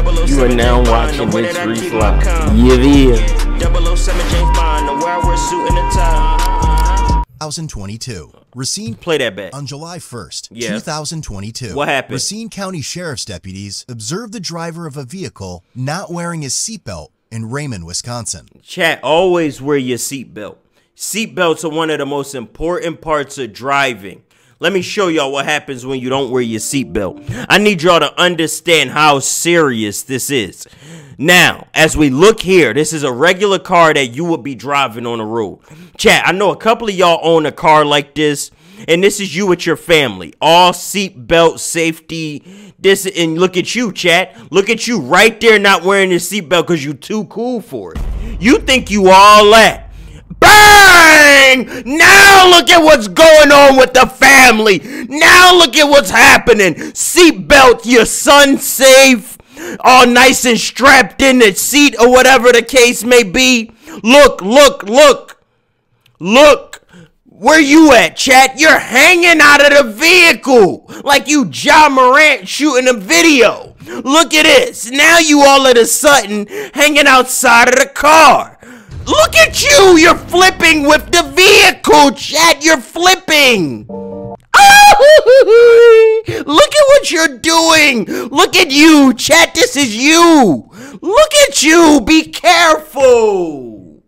You are now watching It's Refly. Yeah. 007 James Bond, the where we're suit and a tie. 2022. Racine. Play that back. On July 1st, Yeah. 2022. What happened? Racine County Sheriff's deputies observed the driver of a vehicle not wearing his seatbelt in Raymond, Wisconsin. Chat, always wear your seatbelt. Seatbelts are one of the most important parts of driving. Let me show y'all what happens when you don't wear your seatbelt. I need y'all to understand how serious this is. Now, as we look here, this is a regular car that you would be driving on the road. Chat, I know a couple of y'all own a car like this, and this is you with your family. All seatbelt safety. This, and look at you, chat. Look at you right there not wearing your seatbelt because you too cool for it. You think you all that. Bang! Now look at what's going on with the family. Now look at what's happening. Seatbelt, your son safe, all nice and strapped in the seat or whatever the case may be. Look, look, look. Look. Where you at, chat? You're hanging out of the vehicle like you John Morant shooting a video. Look at this. Now you all of a sudden hanging outside of the car. Look at you! You're flipping with the vehicle, chat! You're flipping! Oh, look at what you're doing! Look at you, chat! This is you! Look at you! Be careful!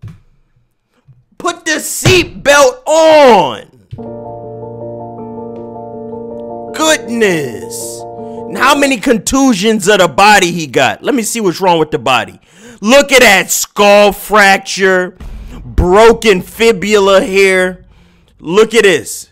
Put the seatbelt on! Goodness! How many contusions of the body he got? Let me see what's wrong with the body. Look at that skull fracture, broken fibula here. Look at this,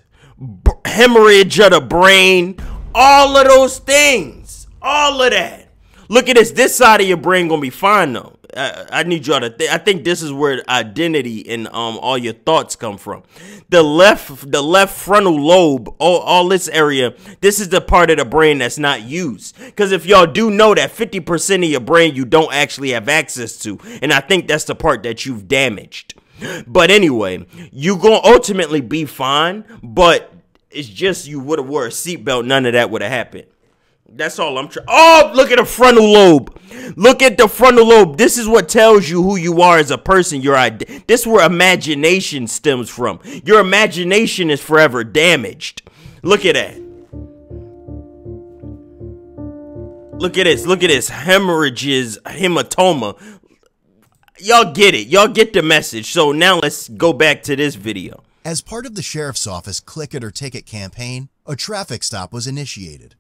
hemorrhage of the brain, all of those things, all of that. Look at this. This side of your brain gonna be fine though. I need y'all to I think this is where identity and all your thoughts come from. The left frontal lobe, all this area, this is the part of the brain that's not used. Because if y'all do know that 50% of your brain you don't actually have access to, and I think that's the part that you've damaged. But anyway, you gonna ultimately be fine, but it's just you would have wore a seatbelt, none of that would have happened. That's all I'm trying. Oh, look at the frontal lobe. Look at the frontal lobe. This is what tells you who you are as a person. This is where imagination stems from. Your imagination is forever damaged. Look at that. Look at this. Look at this. Hemorrhages, hematoma. Y'all get it. Y'all get the message. So now let's go back to this video. As part of the sheriff's office Click It or Ticket campaign, a traffic stop was initiated.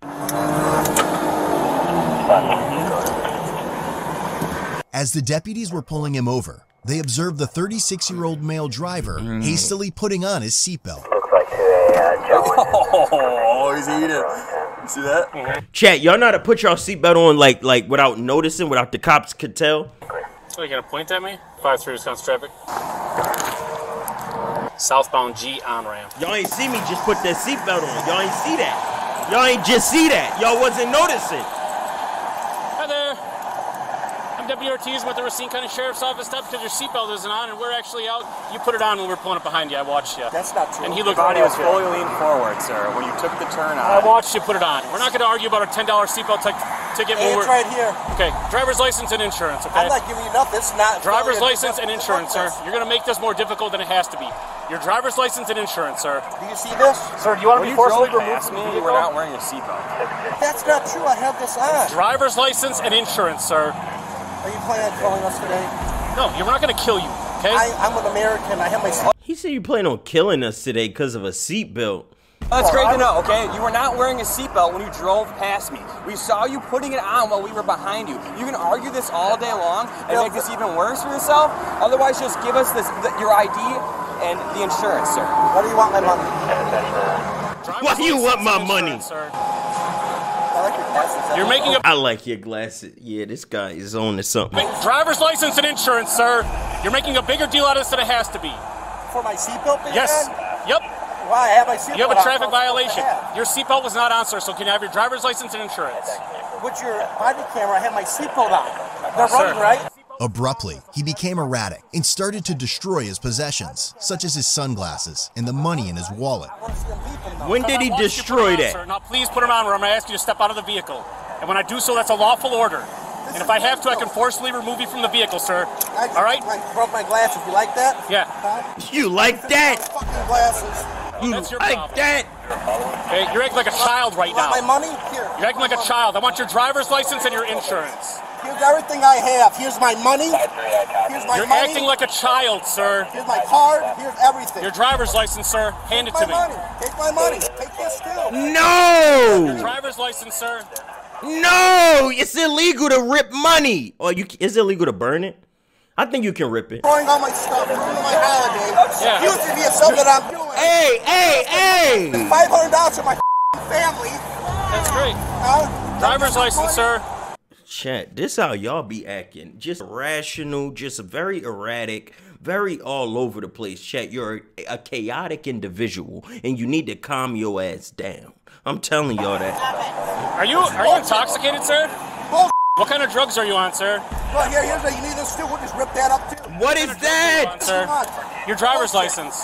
As the deputies were pulling him over, they observed the 36-year-old male driver hastily putting on his seatbelt. Oh, he's eating. You see that? Chat, y'all know how to put y'all seatbelt on like without noticing, without the cops could tell? So you gonna point at me? 5-3 Wisconsin traffic. Southbound G on-ramp. Y'all ain't see me just put that seatbelt on. Y'all ain't see that. Y'all ain't just see that. Y'all wasn't noticing. Hi there. I'm Deputy Ortiz with the Racine County Sheriff's Office. Stop because your seatbelt isn't on, and we're actually out. You put it on when we were pulling up behind you. I watched you. That's not true. And he looked Your body was good. fully leaned forward, sir, when you took the turn on. I watched you put it on. We're not going to argue about a $10 seatbelt ticket. Hey, it's right here. Okay, driver's license and insurance, okay? I'm not giving you nothing. It's not. Driver's license and insurance, sir. You're going to make this more difficult than it has to be. Your driver's license and insurance, sir. Do you see this? Sir, do you want to be forcibly removed past from me? the You were vehicle? not wearing your seatbelt. That's not true. I have this on. Driver's license and insurance, sir. Are you planning on killing us today? No, you're not going to kill you, okay? I'm an American. I have my. He said you plan on killing us today because of a seatbelt. That's great to know, okay? You were not wearing a seatbelt when you drove past me. We saw you putting it on while we were behind you. You can argue this all day long and make this even worse for yourself. Otherwise, just give us your ID and the insurance, sir. What do you want my money? Why do you want my money? Sir. I like your glasses. You're making a I like your glasses. Yeah, this guy is on to something. driver's license and insurance, sir. You're making a bigger deal out of this than it has to be. For my seatbelt being Yes. on? Yep. Why? I have my seatbelt You have a traffic on. violation. Your seatbelt was not on, sir, so can you have your driver's license and insurance? With your body camera, I have my seatbelt on. They're Sir. running, right? Abruptly, he became erratic and started to destroy his possessions, such as his sunglasses and the money in his wallet. I want to see them beeping, though. When did he I want you to put destroy them on, that? sir. Now please put them on or I'm going to ask you to step out of the vehicle. And when I do so, that's a lawful order. And if I have to, I can forcibly remove you from the vehicle, sir. All right? I broke my glasses. You like that? Yeah. You like that? Fucking glasses. You That's your like problem. that? Hey, you're acting like a child right You want now. my money? Here. You're acting like a child. I want your driver's license and your insurance. Here's everything I have. Here's my money. Here's my You're money. acting like a child, sir. Here's my card. Here's everything. Your driver's license, sir. Hand it Take to me. my money. Take my money. Take this too. No! Driver's license, sir. No! It's illegal to rip money. Or is it illegal to burn it? I think you can rip it. Throwing all my stuff, ruining my holiday. Yeah. Using me as something I'm doing. Hey! $500 for my family. That's great. Driver's license, sir. Chat, this how y'all be acting. Just irrational, just very erratic, very all over the place. Chat, you're a chaotic individual, and you need to calm your ass down. I'm telling y'all that. Are you intoxicated, sir? Bull. What kind of drugs are you on, sir? Well, here's a, you need this too. We'll just rip that up too. What is that? Sir, your driver's license.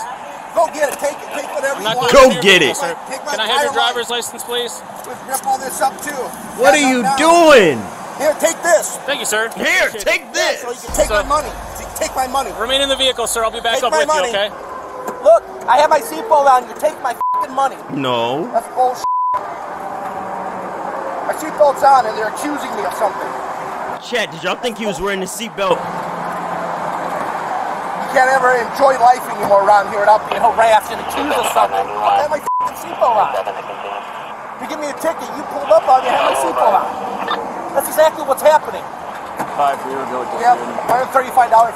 Go get it. Take it. Take whatever I'm you not want. Go going to get your it. vehicle, sir. Take my Can I have your entire driver's license, please? Let's rip all this up too. What are you doing? Here, take this. Thank you, sir. Here, take this. So you can take my money. So you can take my money. Remain in the vehicle, sir. I'll be back Take up my with money. you, okay? Look, I have my seatbelt on. You take my fucking money. No. That's bullshit. My seatbelt's on, and they're accusing me of something. Chat, did y'all think he was wearing the seatbelt? You can't ever enjoy life anymore around here without being harassed and accused of something. I have my fucking seatbelt on. You give me a ticket, you pulled up on me, I have my seatbelt on. That's exactly what's happening. Yeah, $135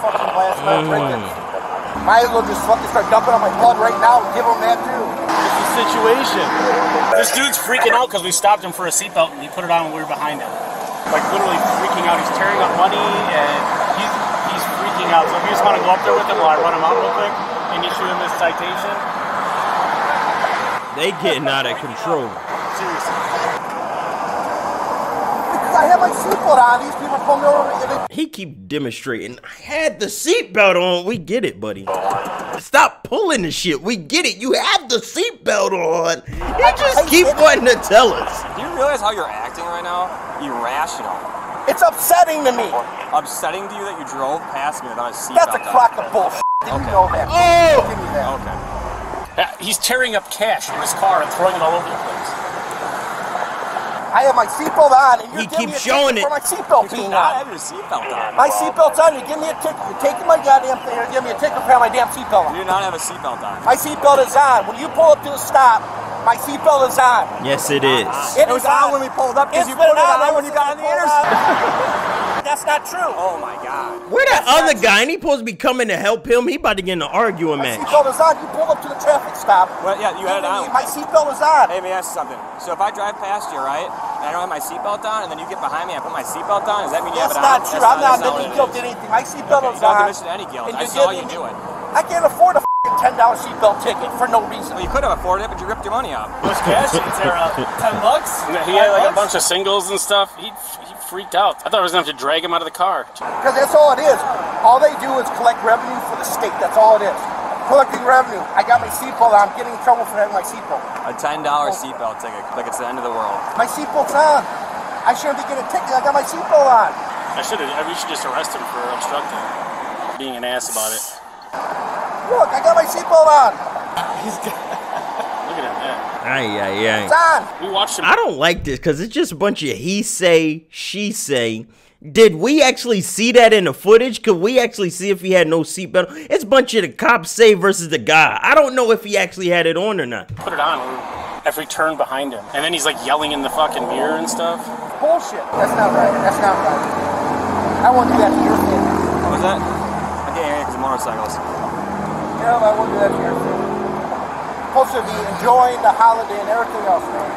fucking glass, might as well just fucking start dumping on my blood right now and give them that too. It's a situation. This dude's freaking out because we stopped him for a seatbelt and he put it on when we were behind him. Like literally freaking out. He's tearing up money and he's freaking out. So if you just want to go up there with him while I run him out real quick and issue him this citation. They getting out of control. Seriously. Because I have my seatbelt on, these people pull me over. He keep demonstrating. I had the seatbelt on. We get it, buddy. Stop pulling the shit. We get it. You have the seatbelt on. You just keep wanting to tell us. Do you realize how you're acting right now? Irrational. It's upsetting to me. Upsetting to you that you drove past me without a seatbelt. That's a crock of bullshit. Did you know that? Oh! Give me that. Okay. He's tearing up cash in his car and throwing it all over the place. I have my seatbelt on, and you're He giving me a keeps showing ticket it. for my seatbelt You do being not on. have your seatbelt on. My seatbelt's on. You give me a ticket. You're taking my goddamn thing. You're giving me a ticket for my damn seatbelt You on. do not have a seatbelt on. My seatbelt is on. When you pull up to the stop, my seatbelt is on. Yes, it is. It was on when we pulled up because It's you put been it on ever when you since got on I the pulled interstate. That's not true. Oh my god. Where that other guy? And he supposed to be coming to help him. He about to get in an arguing My match. seatbelt is on. You pulled up to the traffic stop. Well, yeah, you had it on. My seatbelt is on. Hey, let me ask you something. So if I drive past you, right, and I don't have my seatbelt on, and then you get behind me and I put my seatbelt on, does that mean you have That's it on? not true. I'm not that's admitting what it guilt is. to anything. My seatbelt Okay, is you don't on. admit to any guilt. And I you're saw you giving me- do it. I can't afford a $10 seatbelt ticket for no reason. Well, you could have afforded it, but you ripped your money out. Those cash sheets are $10. He had like a bunch of singles and stuff. He freaked out. I thought I was gonna have to drag him out of the car. Because that's all it is. All they do is collect revenue for the state. That's all it is. Collecting revenue. I got my seatbelt on. I'm getting in trouble for having my seatbelt. A $10 seatbelt ticket, like it's the end of the world. My seatbelt's on. I shouldn't be getting a ticket. I got my seatbelt on. We should just arrest him for obstructing, being an ass about it. Look, I got my seatbelt on. Look at him, yeah. Aye. It's on. We watched him. I don't like this because it's just a bunch of he say, she say. Did we actually see that in the footage? Could we actually see if he had no seatbelt? It's a bunch of the cops say versus the guy. I don't know if he actually had it on or not. Put it on after he turned behind him. And then he's like yelling in the fucking mirror and stuff. Bullshit. That's not right. That's not right. I won't do that to your family. What was that? I can't hear you because of motorcycles. You know, I won't do that to your family. Supposed to be enjoying the holiday and everything else, man.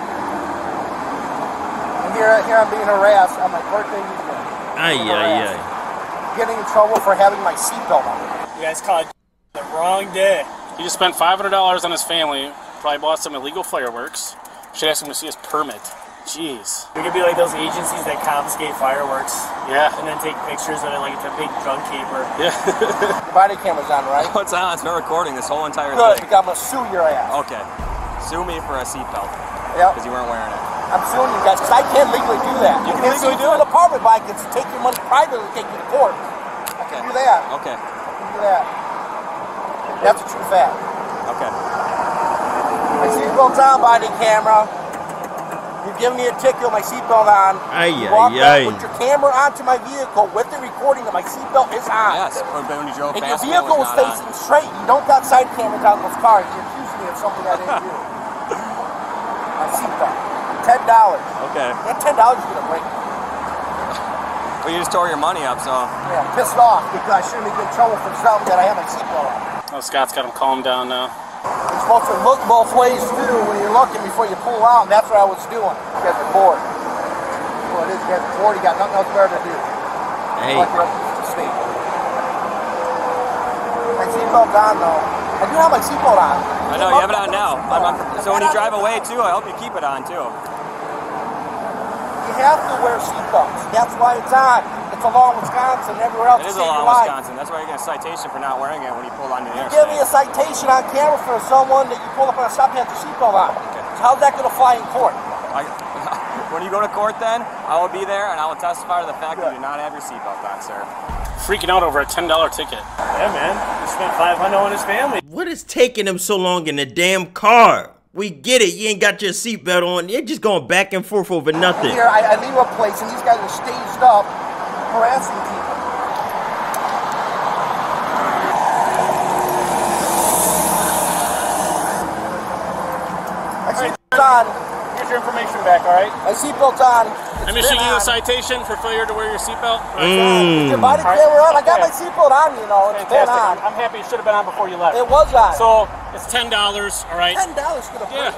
And here I'm being harassed on my birthday weekend. Aye. Getting in trouble for having my seatbelt on. You guys caught the wrong day. He just spent $500 on his family. Probably bought some illegal fireworks. Should ask him to see his permit. Jeez. We could be like those agencies that confiscate fireworks. Yeah. And then take pictures of it like it's a big drug caper. Yeah. Your body camera's on, right? What's on? It's been recording this whole entire Good, thing. because I'm going to sue your ass. Okay. Sue me for a seatbelt. Yep. Because you weren't wearing it. I'm suing you guys because I can't legally do that. You can legally do it? An apartment buy, I can take your money privately and take you to court. I can do that. Okay. I can do that. That's a true fact. Okay. My seatbelt's on, body camera. You're giving me a ticket with my seatbelt on. You walk up with your camera onto my vehicle with the recording that my seatbelt is on. Yes, but when you drove and past your vehicle was facing straight. You don't got side cameras on those cars. You're accusing me of something I didn't do. My seatbelt. $10. Okay. That $10 is going to break me. Well, you just tore your money up, so. Yeah, I'm pissed off because I shouldn't be in trouble for something that I have my seatbelt on. Oh, Scott's got him calmed down now. You're supposed to look both ways too when you're looking before you pull out, and that's what I was doing. You guys are bored. Well, it is. You guys are bored. You got nothing else better to do. Hey. Like the rest of the state. My seatbelt's on though. I do have my seatbelt on. I know, you have it on now. So when you drive away too, I hope you keep it on too. You have to wear seatbelts. That's why it's on. It's a law in Wisconsin and everywhere else. It is a law in Wisconsin. That's why you get a citation for not wearing it when you pull on the interstate. Give me a citation on camera for someone that you pull up on a stop and have your seatbelt on. Okay. So how's that going to fly in court? When you go to court then, I will be there and I will testify to the fact that you do not have your seatbelt on, sir. Freaking out over a $10 ticket. Yeah, man. He spent $500 on his family. What is taking him so long in the damn car? We get it. You ain't got your seatbelt on. You're just going back and forth over nothing. Here, I leave a place and these guys are staged up harassing people. My seatbelt's on. Here's your information back, all right? My seatbelt's on. I'm issuing you a citation for failure to wear your seatbelt. Your body camera on. I got my seatbelt on, you know. It's been on. I'm happy it should have been on before you left. It was on. So it's $10, all right? $10 for the Yeah.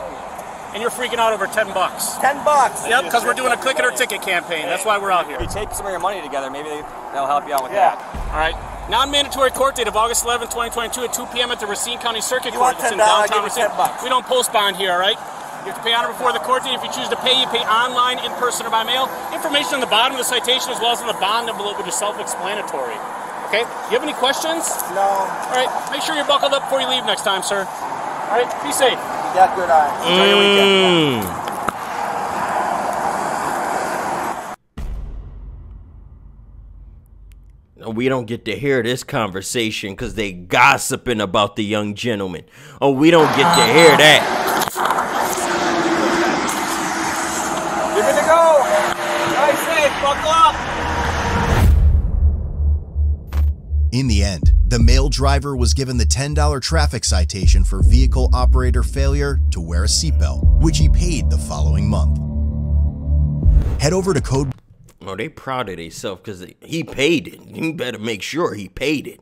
And you're freaking out over $10. $10. Yep, because we're doing a click it or ticket campaign. That's why we're out here. If you take some of your money together, maybe that'll help you out with that. All right. Non-mandatory court date of August 11, 2022 at 2 p.m. at the Racine County Circuit You Court. want It's in $10, downtown I'll give you Racine. $10. We don't post bond here, all right? You have to pay on or before the court date. If you choose to pay, you pay online, in person, or by mail. Information on the bottom of the citation as well as on the bond envelope, which is self-explanatory. Okay? You have any questions? No. All right. Make sure you're buckled up before you leave next time, sir. All right. Be safe. You got good eyes. Enjoy your weekend. We don't get to hear this conversation because they gossiping about the young gentleman. Oh, we don't get to hear that. Give it a go. Drive safe. Buckle up. In the end, the male driver was given the $10 traffic citation for vehicle operator failure to wear a seatbelt, which he paid the following month. Head over to code. Oh, they proud of themselves because he paid it. You better make sure he paid it.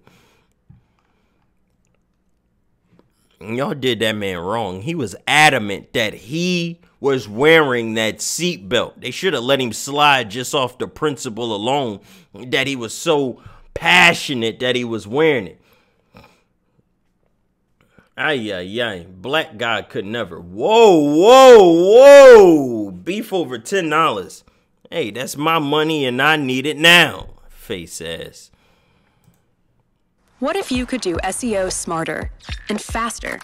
Y'all did that man wrong. He was adamant that he was wearing that seatbelt. They should have let him slide just off the principle alone that he was so passionate that he was wearing it. Ay, ay, ay. Black guy could never. Whoa, whoa, whoa. Beef over $10. Hey, that's my money and I need it now. Face ass. What if you could do SEO smarter and faster